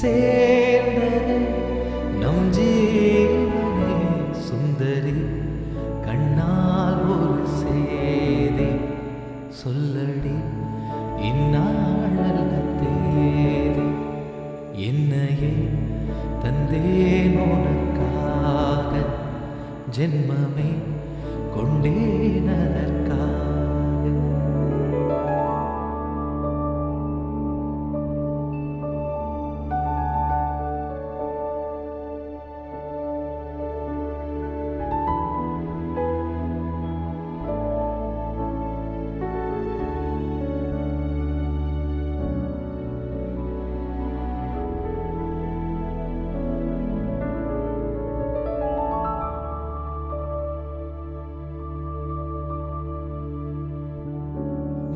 சேர்ந்தது நம் ஜீவனே சுந்தரி. கண்ணால் ஒரு சேதி சொல்லடி, இந்நாளல்ல தேதி. என்னையே தந்தேன் உனக்காக, ஜென்மமே கொண்டேன் அதற்காக.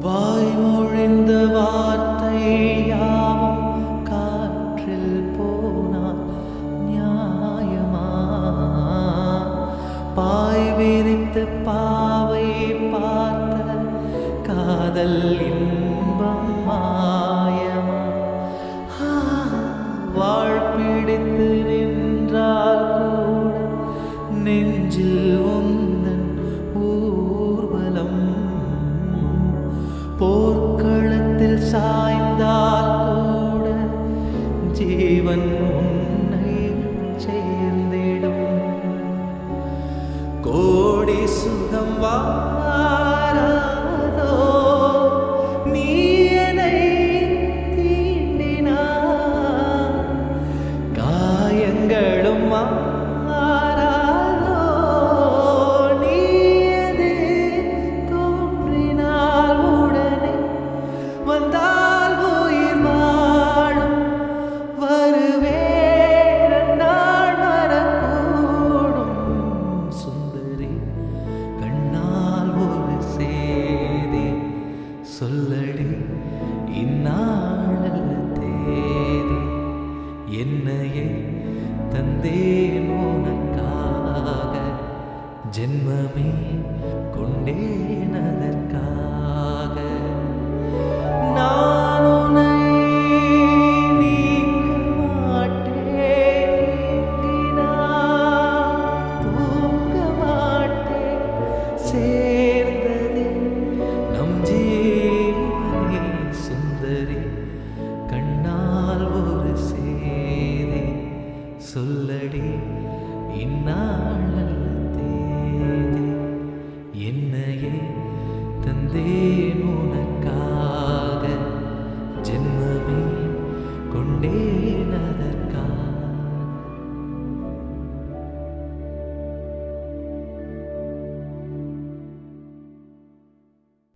வாய்மொழிந்த வார்த்தை யாவும் காற்றில் போனால் நியாயமா? பாய் விரித்து பாவை பார்த்த காதல் இன்பம் மாயமா? வாழ்பிடித்து நின்றால் கூட நெஞ்சில் உந்தன் ஊர்வலம். போர்க்களத்தில் சாய்ந்தால் கூட ஜீவன் உன்னை சேர்ந்திடும். கோடி சுகம் வாராதோ நீ என்னை தீண்டினாய், காயங்களும் மாறாதோ நீ எதே தோன்றினால் வந்தால் உயிர் வாழும். வருவேன் நான் வரக்கூடும் சுந்தரி. கண்ணால் ஒரு சேதி சொல்லடி, இந்நாளல்ல தேதி. என்னையே தந்தேன் உனக்காக, ஜென்மமே கொண்டேன் அதற்காக. நான் உன்னை நீங்க மாட்டேன், நீங்கினால் தூங்க மாட்டேன். சேர்ந்ததே நம் ஜீவனே சுந்தரி. கண்ணால் ஒரு சேதி சொல்லடி, இந்நாளல்ல தேதி. என்னையே தந்தேன் உனக்காக, ஜென்மமே கொண்டே